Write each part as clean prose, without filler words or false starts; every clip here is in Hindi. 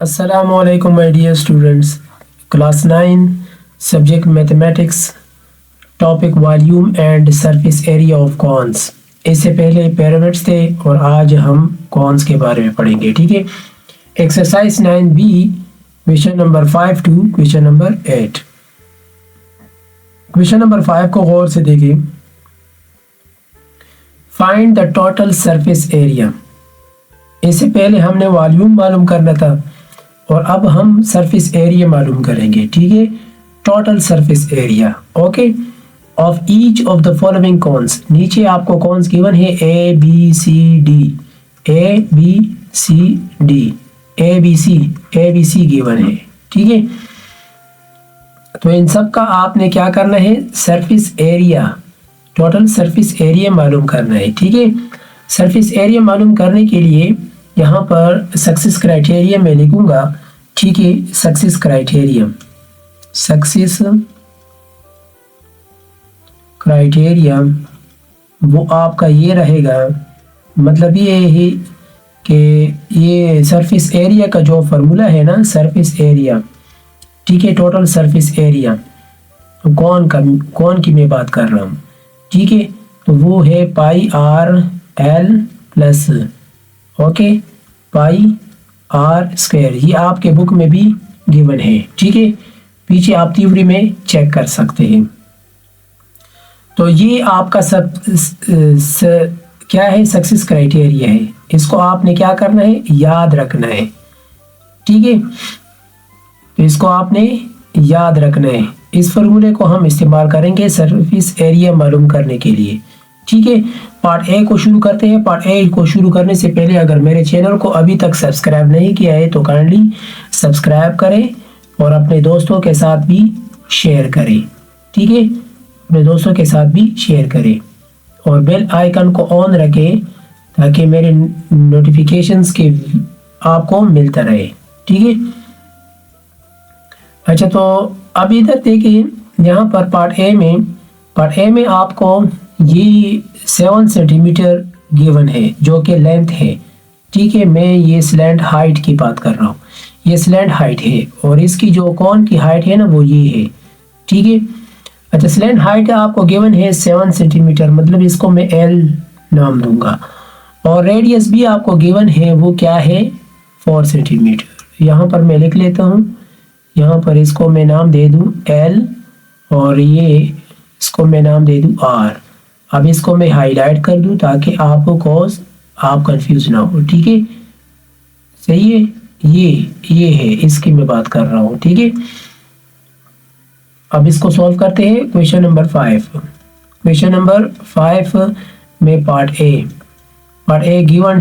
Assalamualaikum my dear students. Class 9 subject mathematics topic volume and surface area of cones. इससे पहले pyramids थे और आज हम cones के बारे में पढ़ेंगे. ठीक है. Exercise 9B question number 5 to question number 8. Question number 5 को गौर से देखें. Find the total surface area. इससे पहले हमने वॉल्यूम मालूम करना था और अब हम सरफेस एरिया मालूम करेंगे. ठीक है. Total surface area okay of each of the following cones. नीचे आपको कॉन्स गिवन है A B C D A B C given है. ठीक है. तो इन सब का आपने क्या करना है, surface area, total surface area मालूम करना है. ठीक है. सरफेस एरिया मालूम करने के लिए यहाँ पर सक्सेस क्राइटेरिया मैं लिखूंगा. ठीक है. सक्सेस क्राइटेरिया वो आपका ये रहेगा. मतलब ये है कि ये सरफेस एरिया का जो फार्मूला है ना, सरफेस एरिया. ठीक है. टोटल सरफेस एरिया कौन की मैं बात कर रहा हूँ. ठीक है. तो वो है pi R L plus okay pi R square. ये आपके बुक में भी गिवन है. ठीक है. पीछे आप थ्योरी में चेक कर सकते हैं. तो ये आपका क्या है, सक्सेस क्राइटेरिया है. इसको आपने क्या करना है, याद रखना है. ठीक है. तो इसको आपने याद रखना है. इस फॉर्मूले को हम इस्तेमाल करेंगे सरफेस एरिया मालूम करने के लिए. ठीक है. पार्ट ए को शुरू करते हैं. पार्ट ए को शुरू करने से पहले अगर मेरे चैनल को अभी तक सब्सक्राइब नहीं किया है तो काइंडली सब्सक्राइब करें और अपने दोस्तों के साथ भी शेयर करें. ठीक है. अपने दोस्तों के साथ भी शेयर करें और बेल आइकन को ऑन रखें ताकि मेरे नोटिफिकेशंस के आपको मिलता रहे. ठीक है. अच्छा, तो अब इधर देखिए, यहाँ पर पार्ट ए में आपको ये 7 सेंटीमीटर गिवन है जो कि लेंथ है. ठीक है. मैं ये स्लैंट हाइट की बात कर रहा हूँ. ये स्लैंट हाइट है और इसकी जो कॉन की हाइट है ना वो ये है. ठीक है. अच्छा, स्लैंट हाइट आपको गिवन है 7 सेंटीमीटर, मतलब इसको मैं एल नाम दूंगा. और रेडियस भी आपको गिवन है, वो क्या है, 4 सेंटीमीटर. यहाँ पर मैं लिख लेता हूँ. यहाँ पर इसको मैं नाम दे दूँ एल और ये इसको मैं नाम दे दूँ आर. अब इसको मैं हाईलाइट कर दूं ताकि आपको कॉज आप कंफ्यूज ना हो. ठीक है. सही है. ये है, इसकी मैं बात कर रहा हूँ. ठीक है. अब इसको सॉल्व करते हैं. क्वेश्चन नंबर 5 में पार्ट ए गिवन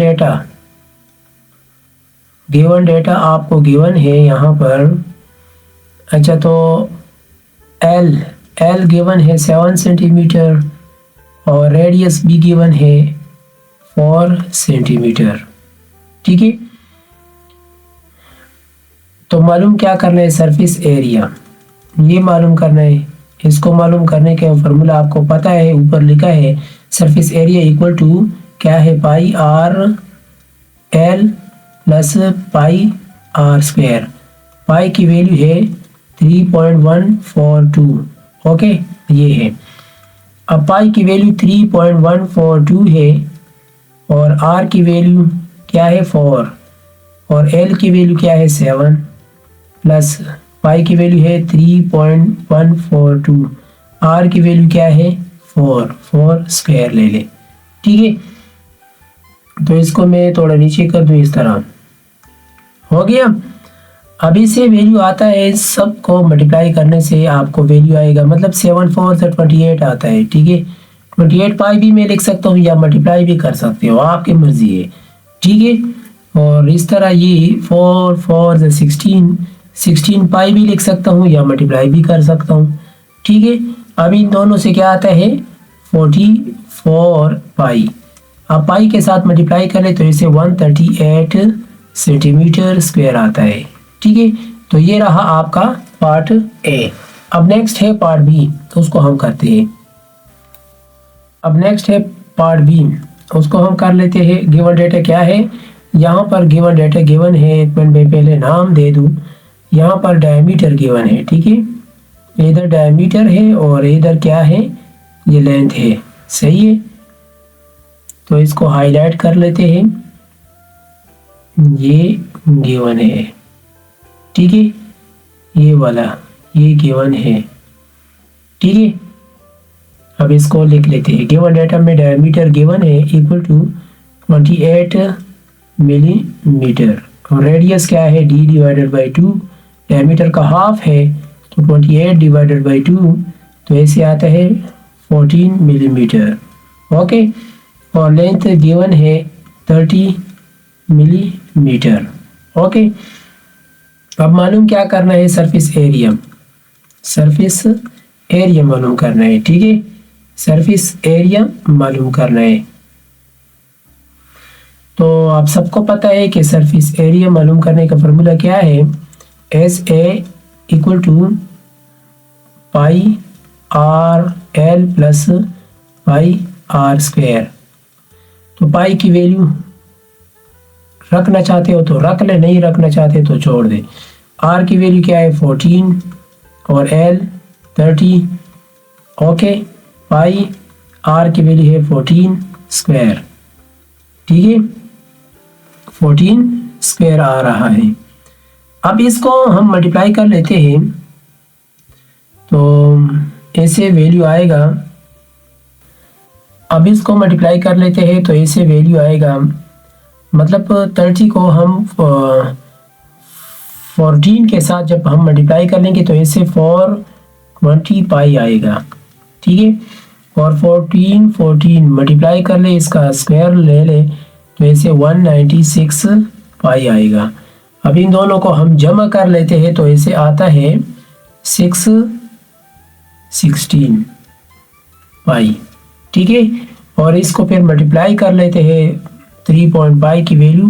डेटा आपको गिवन है यहाँ पर. अच्छा, तो एल गिवन है 7 सेंटीमीटर और रेडियस भी गिवन है 4 सेंटीमीटर. ठीक है. तो मालूम क्या करना है, सरफेस एरिया ये मालूम करना है. इसको मालूम करने का फॉर्मूला आपको पता है, ऊपर लिखा है. सरफेस एरिया इक्वल टू क्या है, pi R L plus pi R square. Pi की वैल्यू है 3.142. ओके, ये है. अब पाई की वैल्यू 3.142 है और आर की वैल्यू क्या है 4 और एल की वैल्यू क्या है 7 प्लस पाई की वैल्यू है 3.142. आर की वैल्यू क्या है 4 स्क्वायर ले ले. ठीक है. तो इसको मैं थोड़ा नीचे कर दूं, इस तरह हो गया. अभी से वैल्यू आता है, सबको मल्टीप्लाई करने से आपको वैल्यू आएगा, मतलब 7 4 से 28 आता है. ठीक है. 28 पाई भी मैं लिख सकता हूँ या मल्टीप्लाई भी कर सकते हो, आपकी मर्जी है. ठीक है. और इस तरह ये 4 4 से 16 पाई भी लिख सकता हूँ या मल्टीप्लाई भी कर सकता हूँ. ठीक है. अब इन दोनों से क्या आता है 44 पाई. अब पाई के साथ मल्टीप्लाई करें तो इसे 138 सेंटीमीटर स्क्वायर आता है. ठीक है. तो ये रहा आपका पार्ट ए. अब नेक्स्ट है पार्ट बी, तो उसको हम करते हैं. अब नेक्स्ट है पार्ट बी, उसको हम कर लेते हैं. गिवन डेटा क्या है, यहाँ पर गिवन डाटा गिवन है, एक मिनट में पहले नाम दे दूँ। यहाँ पर डायमीटर गिवन है, ठीक है, इधर डायमीटर है और इधर क्या है, ये लेंथ है, सही है। तो इसको हाईलाइट कर लेते हैं, ये गिवन है, ठीक है, ये वाला ये गिवन है, ठीक है। अब इसको लिख लेते हैं। गिवन डाटा में डायमीटर गिवन है इक्वल टू 28 मिलीमीटर और रेडियस क्या है, d डिवाइडेड बाई 2, डायमीटर का हाफ है तो 28 डिवाइडेड बाई 2, तो ऐसे आता है 14 मिलीमीटर, ओके। और लेंथ गिवन है 30 मिलीमीटर, ओके। अब मालूम क्या करना है, सरफेस एरिया, सरफेस एरिया मालूम करना है, ठीक है, सरफेस एरिया मालूम करना है। तो आप सबको पता है कि सरफेस एरिया मालूम करने का फॉर्मूला क्या है, S A equal to pi R L plus pi R square. तो पाई की वैल्यू रखना चाहते हो तो रख ले, नहीं रखना चाहते तो छोड़ दे। आर की वैल्यू क्या है 14 और एल 30, ओके। पाई आर की वैल्यू है 14 स्क्वायर, ठीक है, 14 स्क्वायर आ रहा है। अब इसको हम मल्टीप्लाई कर लेते हैं तो ऐसे वैल्यू आएगा। अब इसको मल्टीप्लाई कर लेते हैं तो ऐसे वैल्यू आएगा, मतलब 30 को हम 14 के साथ जब हम मल्टीप्लाई कर लेंगे तो ऐसे 420 पाई आएगा, ठीक है। और 14 मल्टीप्लाई कर ले, इसका स्क्वायर ले ले तो ऐसे 196 पाई आएगा। अब इन दोनों को हम जमा कर लेते हैं तो ऐसे आता है 616 पाई, ठीक है। और इसको फिर मल्टीप्लाई कर लेते हैं 3.5 की वैल्यू,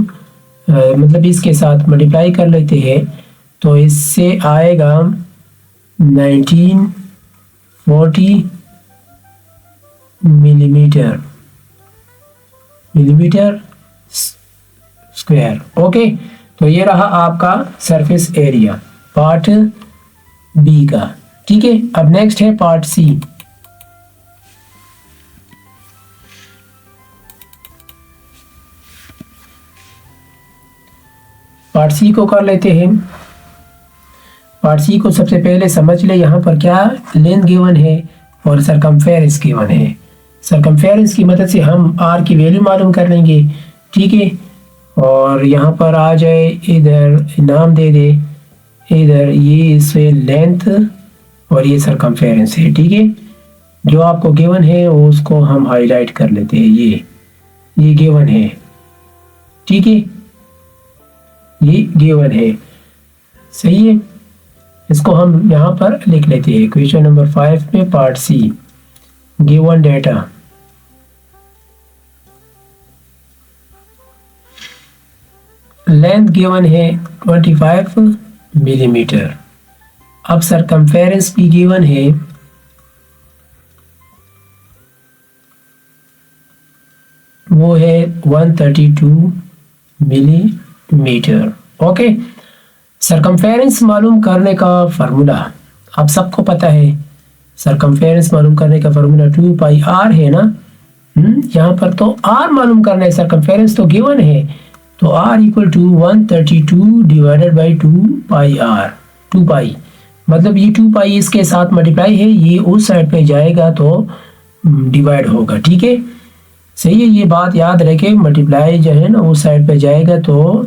मतलब इसके साथ मल्टीप्लाई कर लेते हैं तो इससे आएगा 1940 मिलीमीटर स्क्वायर, ओके। तो ये रहा आपका सरफेस एरिया पार्ट बी का, ठीक है। अब नेक्स्ट है पार्ट सी। पार्ट सी को कर लेते हैं। पार्ट सी को सबसे पहले समझ ले, यहाँ पर क्या लेंथ गिवन है और सरकमफेरेंस गिवन है। सरकमफेरेंस की मदद से हम आर की वैल्यू मालूम कर लेंगे, ठीक है। और यहाँ पर आ जाए, इधर नाम दे दे, इधर ये इससे लेंथ और ये सरकमफेरेंस है, ठीक है। जो आपको गिवन है वो उसको हम हाईलाइट कर लेते हैं, ये गिवन है, ठीक है, ये गिवन है, सही है। इसको हम यहाँ पर लिख लेते हैं। क्वेश्चन नंबर 5 में part C, given data, length given है 25 मिलीमीटर। अब सरकमफेरेंस भी गिवन है, वो है 132 मिलीमीटर, ओके। सरकमफेरेंस मालूम करने का फार्मूला आप सबको पता है। सरकमफेरेंस मालूम करने का फार्मूला 2 पाई आर है ना। यहाँ पर तो आर मालूम करना है, सरकमफेरेंस तो गिवन है, तो R equal to 132 divided by 2 pi R, 2 pi, मतलब ये 2 पाई इसके साथ मल्टीप्लाई है, ये उस साइड पे जाएगा तो डिवाइड होगा, ठीक है, सही है। ये बात याद रखे, मल्टीप्लाई जो है ना उस साइड पे जाएगा तो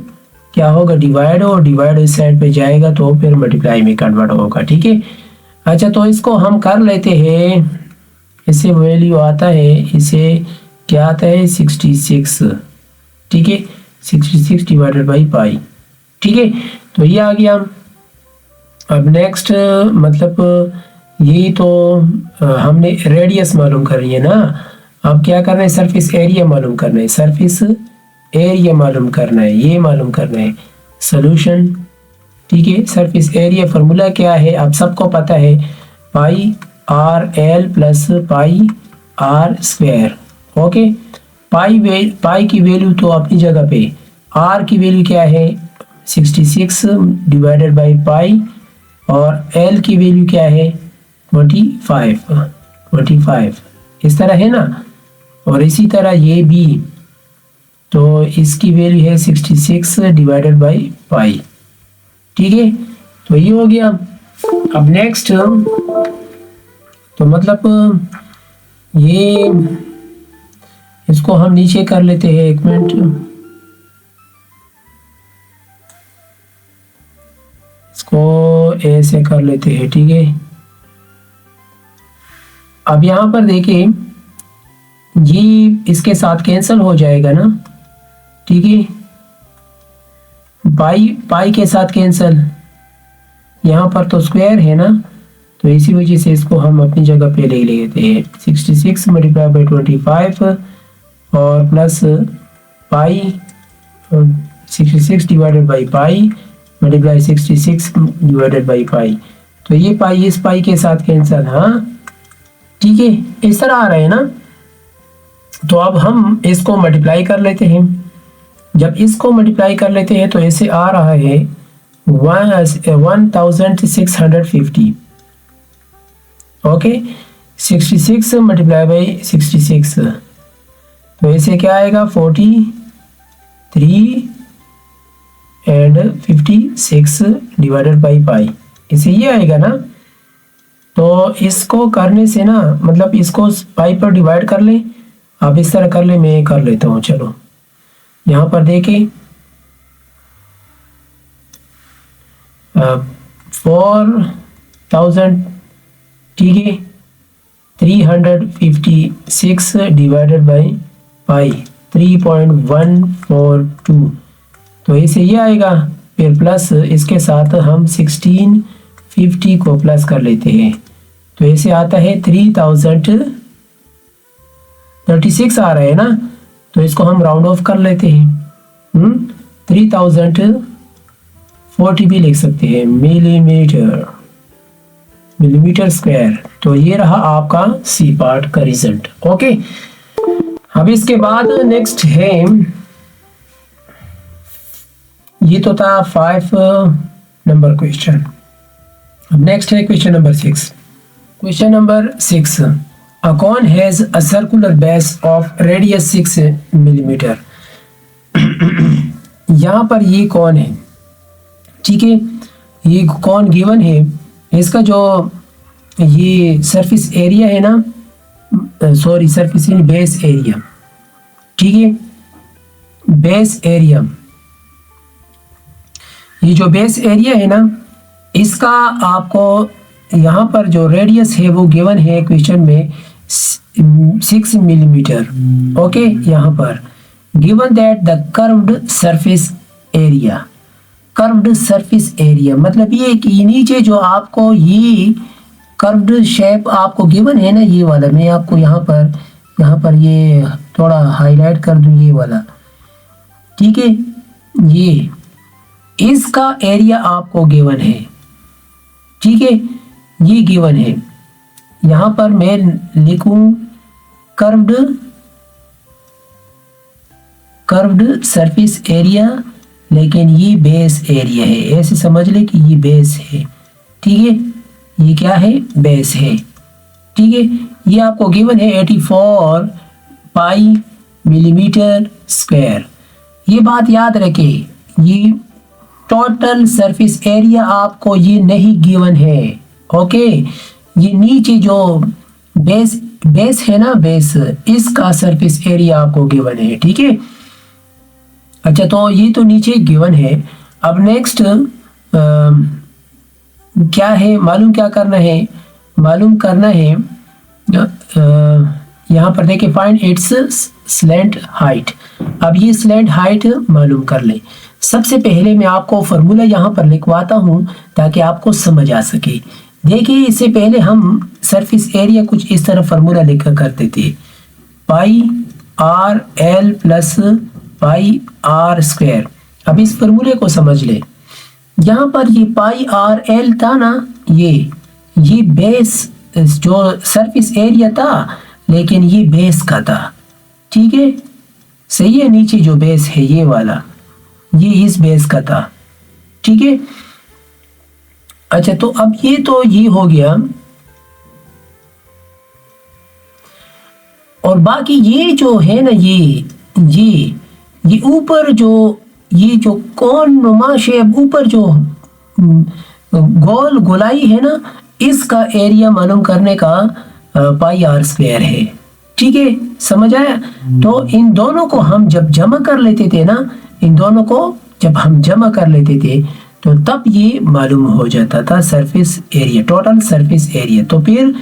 क्या होगा, डिवाइड, और डिवाइड इस साइड पे जाएगा तो फिर मल्टीप्लाई में कन्वर्ट होगा, ठीक है। अच्छा, तो इसको हम कर लेते हैं। इससे वैल्यू आता है, इसे क्या आता है 66, ठीक है, 66 डिवाइडेड बाई पाई, ठीक है। तो ये आ गया। अब नेक्स्ट मतलब ये तो हमने रेडियस मालूम कर रही है ना। अब क्या करना है, सरफेस एरिया मालूम करना है, सरफेस एरिया मालूम करना है, ये मालूम करना है। सोल्यूशन, ठीक है। सरफेस एरिया फार्मूला क्या है, आप सबको पता है, pi R L plus pi R square, okay. Pi की वैल्यू तो अपनी जगह पे, आर की वैल्यू क्या है 66 डिवाइडेड बाई पाई, और एल की वैल्यू क्या है 25 इस तरह है ना। और इसी तरह ये भी, तो इसकी वैल्यू है 66 डिवाइडेड बाई पाई। ठीक है, तो ये हो गया। अब नेक्स्ट, तो मतलब ये इसको हम नीचे कर लेते हैं, एक मिनट, इसको ऐसे कर लेते हैं। ठीक है, अब यहाँ पर देखिए ये इसके साथ कैंसिल हो जाएगा ना। ठीक है, पाई के साथ कैंसिल, यहाँ पर तो स्क्वायर है ना, तो इसी वजह से इसको हम अपनी जगह पे ले लेते हैं। 66 मल्टीप्लाई बाई 25 और plus pi, 66 divided by pi multiply 66 divided by pi, तो ये पाई इस पाई के साथ कैंसिल। हाँ ठीक है, इस तरह आ रहे हैं ना। तो अब हम इसको मल्टीप्लाई कर लेते हैं। जब इसको मल्टीप्लाई कर लेते हैं तो ऐसे आ रहा है 1650। ओके, 66 मल्टीप्लाई बाई 66, तो ऐसे क्या आएगा 43 एंड 56 डिवाइडेड बाई पाई, इसे ये आएगा ना। तो इसको करने से ना, मतलब इसको पाई पर डिवाइड कर ले, आप इस तरह कर ले, मैं कर लेता हूँ। चलो यहाँ पर देखें 4000, ठीक है, 356 डिवाइडेड बाई पाई 3.142, तो इसे ये आएगा। फिर प्लस इसके साथ हम 1650 को प्लस कर लेते हैं, तो ऐसे आता है 3036 आ रहा है ना। तो इसको हम राउंड ऑफ कर लेते हैं, 3040 भी लिख सकते हैं, मिलीमीटर स्क्वायर। तो ये रहा आपका सी पार्ट का रिजल्ट। ओके, अब इसके बाद नेक्स्ट है, ये तो था 5 नंबर क्वेश्चन। अब नेक्स्ट है question number 6। Question number 6, a cone has a circular base of radius 6 millimeter। यहाँ पर ये कौन है, ठीक है, ये कौन गिवन है, इसका जो ये सरफेस एरिया है ना, सॉरी सरफेस बेस एरिया, ठीक है, बेस एरिया, ये जो बेस एरिया है ना, इसका आपको यहाँ पर जो रेडियस है वो गिवन है क्वेश्चन में 6 मिलीमीटर। ओके, यहाँ पर given that the curved surface area, curved surface area मतलब ये कि नीचे जो आपको ये कर्व्ड शेप आपको गिवन है ना, ये वाला, मैं आपको यहाँ पर ये थोड़ा हाईलाइट कर दूँ, ये वाला, ठीक है, ये इसका एरिया आपको गिवन है, ठीक है, ये गिवन है। यहाँ पर मैं लिखूं कर्व्ड सरफेस एरिया, लेकिन ये बेस एरिया है, ऐसे समझ ले कि ये बेस है, ठीक है, ये क्या है, बेस है, ठीक है। ये आपको गिवन है 84 पाई मिलीमीटर स्क्वायर। ये बात याद रखे, ये टोटल सरफेस एरिया आपको ये नहीं गिवन है। ओके, ये नीचे जो बेस है ना, बेस, इसका सरफेस एरिया आपको गिवन है, ठीक है। अच्छा, तो ये तो नीचे गिवन है। अब नेक्स्ट क्या है, क्या करना है, यहाँ पर देखिए फाइंड इट्स स्लैंट हाइट। अब ये स्लैंट हाइट मालूम कर ले। सबसे पहले मैं आपको फॉर्मूला यहाँ पर लिखवाता हूँ ताकि आपको समझ आ सके। देखिए, इससे पहले हम सरफेस एरिया कुछ इस तरह फार्मूला लिखा करते थे, pi R L plus pi R square. अब इस फार्मूले को समझ ले। यहाँ पर ये पाई आर एल था ना, ये बेस जो सरफेस एरिया था, लेकिन ये बेस का था, ठीक है, सही है। नीचे जो बेस है ये वाला, ये इस बेस का था, ठीक है। अच्छा, तो अब ये हो गया, और बाकी ये जो है ना, ये ऊपर जो ये जो कौन नुमा शेप ऊपर जो गोल गोलाई है ना, इसका एरिया मालूम करने का पाई आर स्क्वायर है, ठीक है, समझ आया। तो इन दोनों को हम जब जमा कर लेते थे ना, इन दोनों को जब हम जमा कर लेते थे तो तब ये मालूम हो जाता था surface area, total surface area. तो फिर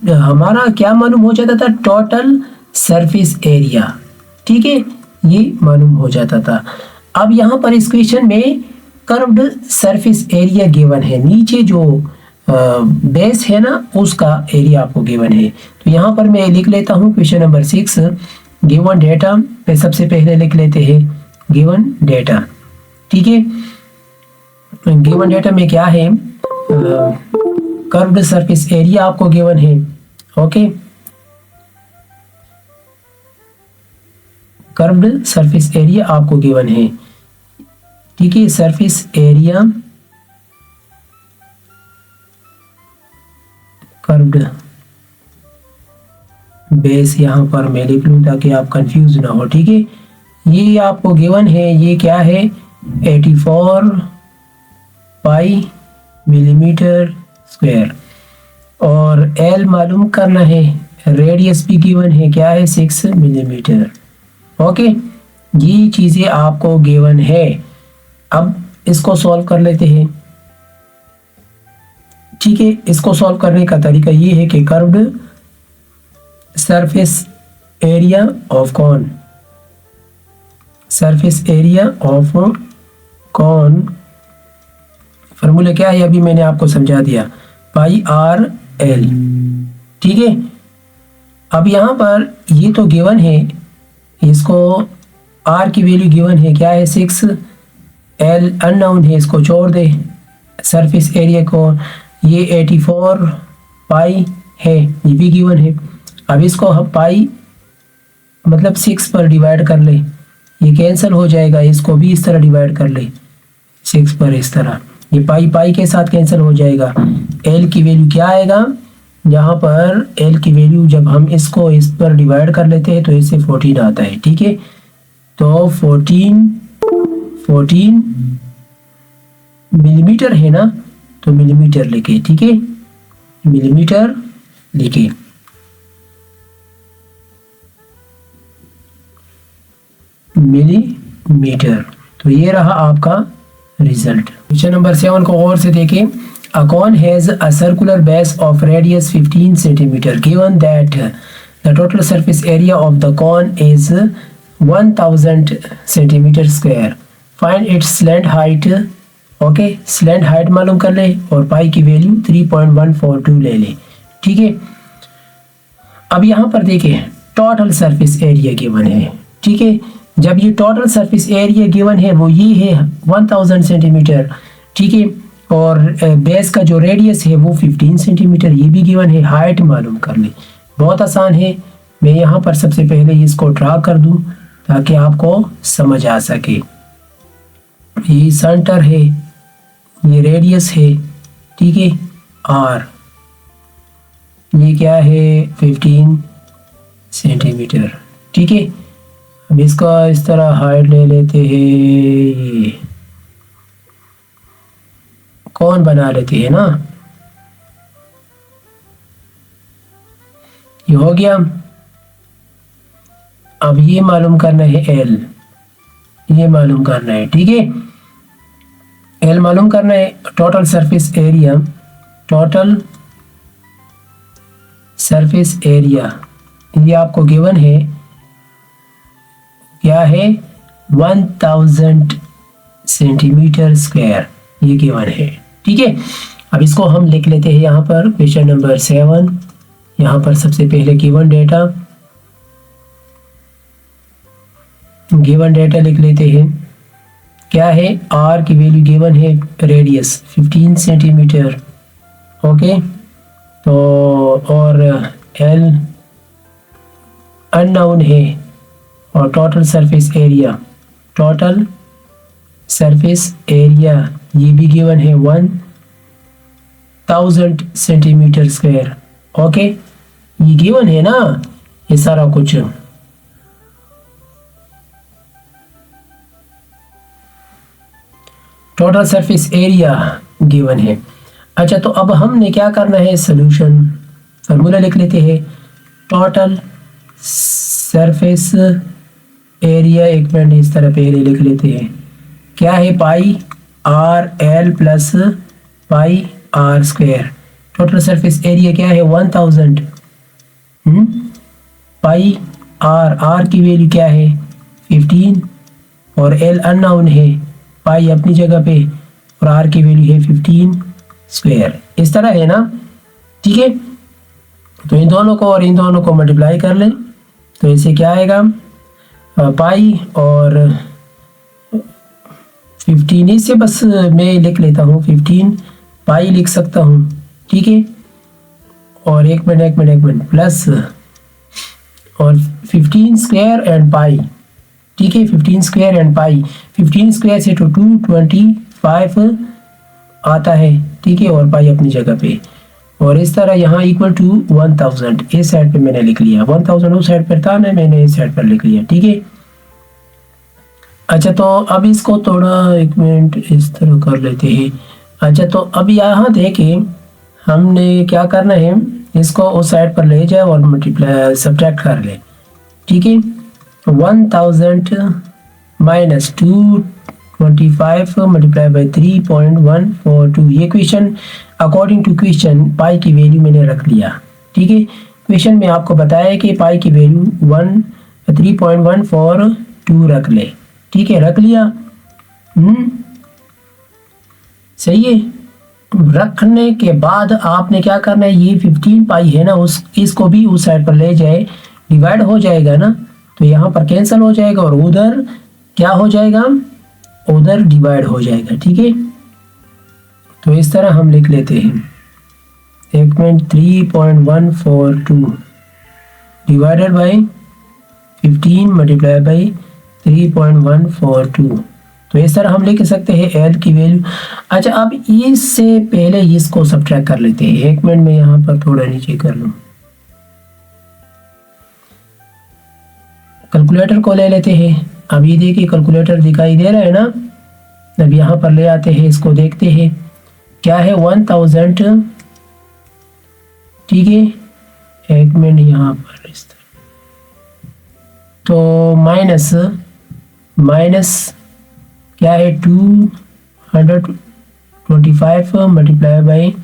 हमारा क्या मालूम हो जाता था, टोटल सरफेस एरिया, ठीक है, ये मालूम हो जाता था। अब यहाँ पर इस क्वेश्चन में कर्व्ड सरफेस एरिया गिवन है, नीचे जो बेस है ना उसका एरिया आपको गिवन है। तो यहाँ पर मैं लिख लेता हूँ क्वेश्चन नंबर 6, गिवन डेटा पे सबसे पहले लिख लेते हैं गिवन डेटा, ठीक है। गिवन डेटा में क्या है, कर्व्ड सरफेस एरिया आपको गिवन है, ओके, कर्व्ड सरफेस एरिया आपको गिवन है, ठीक है। सरफेस एरिया कर्व्ड बेस यहाँ पर मैं लिख लूँ ताकि आप कंफ्यूज ना हो, ठीक है। ये आपको गिवन है, ये क्या है, 84 पाई मिलीमीटर स्क्वायर, और एल मालूम करना है, रेडियस भी गिवन है, क्या है, 6 मिलीमीटर, ओके। ये चीज़ें आपको गिवन है। अब इसको सॉल्व कर लेते हैं, ठीक है। इसको सॉल्व करने का तरीका ये है कि curved surface area of cone, surface area of cone formula क्या है अभी मैंने आपको समझा दिया, पाई आर एल, ठीक है। अब यहाँ पर ये तो गिवन है, इसको आर की वैल्यू गिवन है, क्या है, 6, एल अननोन है, इसको छोड़ दे, सरफेस एरिया को ये 84 पाई है, ये भी गिवन है। अब इसको हम पाई मतलब 6 पर डिवाइड कर ले, ये कैंसिल हो जाएगा, इसको भी इस तरह डिवाइड कर ले 6 पर, इस तरह ये पाई पाई के साथ कैंसिल हो जाएगा। एल की वैल्यू क्या आएगा, यहाँ पर एल की वैल्यू जब हम इसको इस पर डिवाइड कर लेते हैं तो इससे 14 आता है, ठीक है। तो 14 मिलीमीटर है ना, तो मिलीमीटर लिखे, ठीक है, मिलीमीटर लिखे। मिलीमीटर, तो ये रहा आपका रिजल्ट। क्वेश्चन नंबर 7 को और से देखें। A cone has a circular base of radius 15 centimeter. Given that the total surface area of the cone is 1000 centimeter square, find its slant height. Okay, slant height मालूम कर ले और पाई की वैल्यू 3.142 ले ले, ठीक है। अब यहाँ पर देखें टोटल सरफेस एरिया गिवन है, ठीक है। जब ये टोटल सरफेस एरिया गिवन है वो ये है 1000 सेंटीमीटर, ठीक है, और बेस का जो रेडियस है वो 15 सेंटीमीटर, ये भी गिवन है। हाइट मालूम कर ले, बहुत आसान है। मैं यहाँ पर सबसे पहले इसको ड्रा कर दूँ ताकि आपको समझ आ सके। ये सेंटर है, ये रेडियस है, ठीक है, आर, ये क्या है 15 सेंटीमीटर, ठीक है। अब इसका इस तरह हाइट ले लेते हैं, ये कौन बना लेते हैं ना, ये हो गया। अब ये मालूम करना है एल, ये मालूम करना है, ठीक है, एल मालूम करना है। Total surface area, total surface area ये आपको गिवन है, क्या है 1000 सेंटीमीटर स्क्वायर, ये गिवन है, ठीक है। अब इसको हम लिख लेते हैं यहाँ पर क्वेश्चन नंबर 7। यहाँ पर सबसे पहले गिवन डेटा लिख लेते हैं। क्या है, आर की वैल्यू गिवन है, रेडियस 15 सेंटीमीटर, ओके, तो और एल अननोन है, और total surface area, total surface area ये भी गिवन है 1000 सेंटीमीटर स्क्वायर। ओके, ये गिवन है ना ये सारा कुछ। टोटल सरफेस एरिया गिवन है। अच्छा, तो अब हमने क्या करना है, सोल्यूशन फार्मूला लिख लेते हैं। टोटल सरफेस एरिया, एक मिनट इस तरह पहले लिख लेते हैं, क्या है, pi R L plus pi R square. Total surface area क्या है 1000, पाई आर की वैल्यू क्या है 15 और एल अननोन है, पाई अपनी जगह पे और आर की वैल्यू है 15 स्क्वायर। इस तरह है ना, ठीक है। तो इन दोनों को और इन दोनों को मल्टीप्लाई कर लें तो इसे क्या आएगा, पाई और 15, इससे बस मैं लिख लेता हूँ 15 पाई लिख सकता हूँ, ठीक है। और एक मिनट प्लस और 15 स्क्वायर एंड पाई, ठीक है, 15 स्क्वायर एंड पाई। 15 स्क्वायर से तो 225 आता है, ठीक है, और पाई अपनी जगह पे। और इस तरह यहाँ इक्वल टू 1000 इस साइड पे मैंने लिख लिया, 1000 उस साइड पर था ना, मैंने इस साइड पर लिख लिया, ठीक है। अच्छा, तो अब इसको थोड़ा एक मिनट इस तरह कर लेते हैं। अच्छा, तो अब यहाँ देखें हमने क्या करना है, इसको उस साइड पर ले जाए और मल्टीप्लाई सब्ट्रैक्ट कर ले, ठीक है। 1000 माइनस 225 मल्टीप्लाई बाई 3.142। ये क्वेश्चन अकॉर्डिंग टू क्वेश्चन पाई की वैल्यू मैंने रख लिया, ठीक है। क्वेश्चन में आपको बताया कि पाई की वैल्यू 3.142 रख ले, ठीक है, रख लिया। सही है। रखने के बाद आपने क्या करना है, ये 15 पाई है ना, इसको भी उस साइड पर ले जाए, डिवाइड हो जाएगा ना, तो यहाँ पर कैंसिल हो जाएगा और उधर क्या हो जाएगा, उधर डिवाइड हो जाएगा, ठीक है। तो इस तरह हम लिख लेते हैं, एक minute, 3.142 divided by 15 multiply by 3.142। तो इस तरह हम लिख सकते हैं एल की वैल्यू। अच्छा, अब इससे पहले इसको सब्ट्रैक्ट कर लेते हैं, एक मिनट में यहाँ पर थोड़ा नीचे कर लूँ, कैलकुलेटर को ले लेते हैं। अब ये देखिए कैलकुलेटर दिखाई दे रहा है ना, अब यहाँ पर ले आते हैं, इसको देखते हैं क्या है 1000, ठीक है, एक मिनट यहाँ पर इस तरह, तो माइनस क्या है 225 मल्टीप्लाई बाई,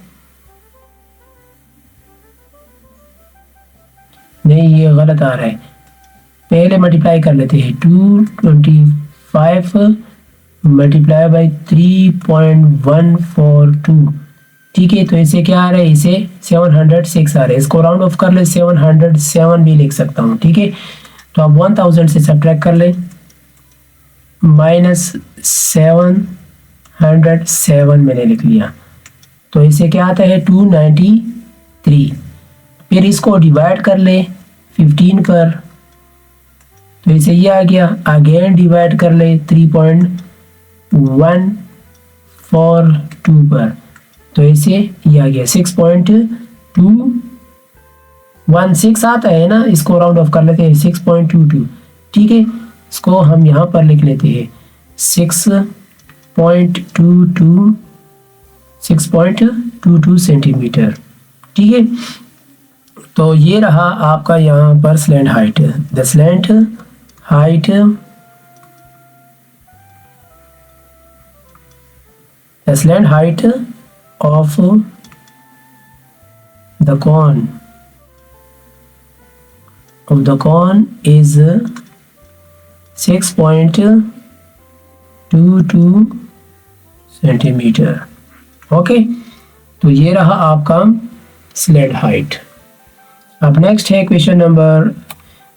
नहीं ये गलत आ रहा है, पहले मल्टीप्लाई कर लेते हैं, 225 मल्टीप्लाई बाई 3.142, ठीक है। तो इसे क्या आ रहा है, इसे 706 आ रहा है, इसको राउंड ऑफ कर ले, 707 भी लिख सकता हूँ, ठीक है। तो अब 1000 से सब्ट्रैक्ट कर ले, माइनस 707 मैंने लिख लिया, तो इसे क्या आता है 293। फिर इसको डिवाइड कर ले 15 पर, तो इसे ये आ गया, अगेन डिवाइड कर ले 3.142 पर, तो इसे ये आ गया 6.216 आता है ना, इसको राउंड ऑफ कर लेते हैं 6.22, ठीक है। इसको हम यहाँ पर लिख लेते हैं 6.22 सेंटीमीटर, ठीक है। तो ये रहा आपका यहाँ पर slant height, the slant height of the cone is 6.22 centimetre. Okay, तो ये रहा आपका स्लैंट हाइट। अब नेक्स्ट है क्वेश्चन नंबर,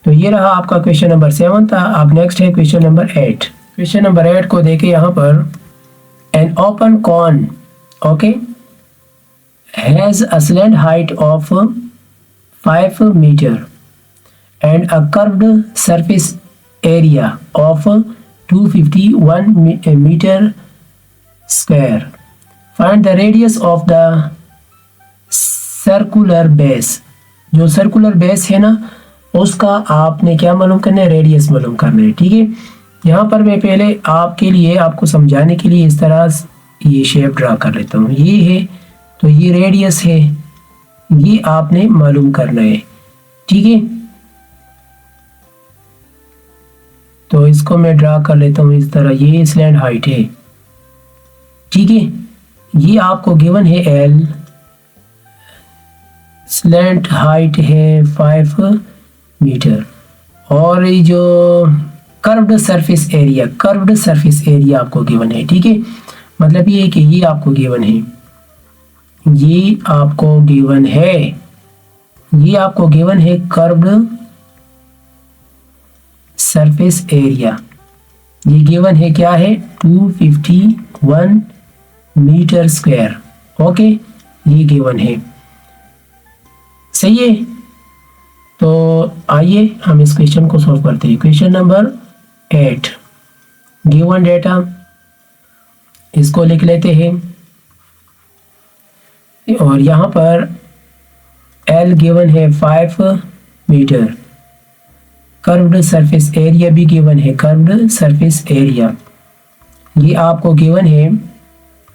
तो ये रहा आपका क्वेश्चन नंबर 7 था। अब नेक्स्ट है क्वेश्चन नंबर 8। क्वेश्चन नंबर 8 को देखिए यहाँ पर, an open cone okay has a slant height of 5 metre and a curved surface area of 251 metre square. Find the radius of the circular base. जो सर्कुलर बेस है ना उसका आपने क्या मालूम करना है, रेडियस मालूम करना है। ठीक है, यहाँ पर मैं पहले आपके लिए आपको समझाने के लिए इस तरह ये शेप ड्रा कर लेता हूँ। ये है तो ये रेडियस है, ये आपने मालूम करना है। ठीक है, तो इसको मैं ड्रा कर लेता हूँ इस तरह। ये स्लैंट हाइट है। ठीक है, ये आपको गिवन है एल, स्लैंट हाइट है 5 मीटर, और ये जो curved surface area, curved surface area आपको गिवन है। ठीक है, मतलब ये है कि ये आपको गिवन है, ये आपको गिवन है, ये आपको गिवन है कर्व्ड सरफेस एरिया। ये गिवन है क्या है, 251 मीटर स्क्वायर। ओके, ये गिवन है। सही है, तो आइए हम इस क्वेश्चन को सॉल्व करते हैं। क्वेश्चन नंबर 8, गिवन डेटा इसको लिख लेते हैं, और यहाँ पर एल गिवन है 5 मीटर, कर्व्ड सरफेस एरिया भी गिवन है, कर्व्ड सरफेस एरिया ये आपको गिवन है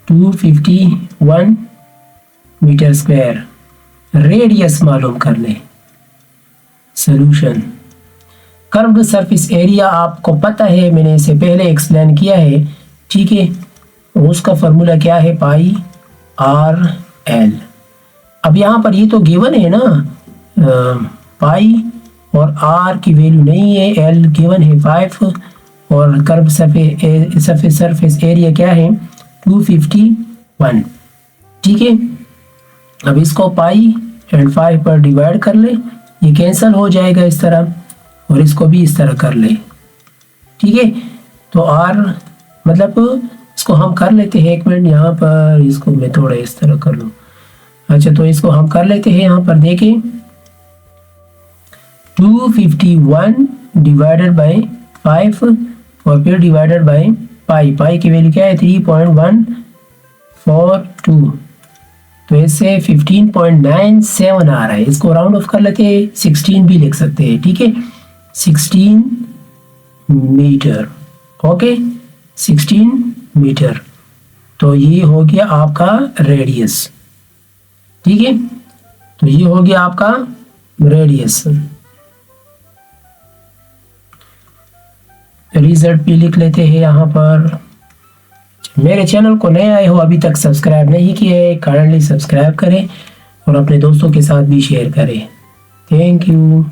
251 मीटर स्क्वायर। रेडियस मालूम कर लें। सॉल्यूशन, कर्व्ड सरफेस एरिया आपको पता है, मैंने इसे पहले एक्सप्लेन किया है। ठीक है, उसका फॉर्मूला क्या है, पाई आर एल। अब यहाँ पर ये तो गिवन है ना, पाई और आर की वैल्यू नहीं है, एल गिवन है 5 और कर्व सरफेस एरिया क्या है 251। ठीक है, अब इसको पाई एंड 5 पर डिवाइड कर ले, ये कैंसिल हो जाएगा इस तरह, और इसको भी इस तरह कर ले। ठीक है, तो आर मतलब इसको हम कर लेते हैं, एक मिनट यहाँ पर इसको मैं थोड़ा इस तरह कर लूँ। अच्छा, तो इसको हम कर लेते हैं, यहाँ पर देखें 251 डिवाइडेड बाई 5 और फिर डिवाइडेड बाई पाई। पाई की वैल्यू क्या है 3.142, तो इससे 15.97 आ रहा है। इसको राउंड ऑफ कर लेते हैं, 16 भी लिख सकते हैं। ठीक है, 16 मीटर। ओके, 16 मीटर, तो ये हो गया आपका रेडियस। ठीक है, तो ये हो गया आपका रेडियस। रिजल्ट भी लिख लेते हैं यहाँ पर। मेरे चैनल को नए आए हो, अभी तक सब्सक्राइब नहीं किए है, काइंडली सब्सक्राइब करें और अपने दोस्तों के साथ भी शेयर करें। Thank you.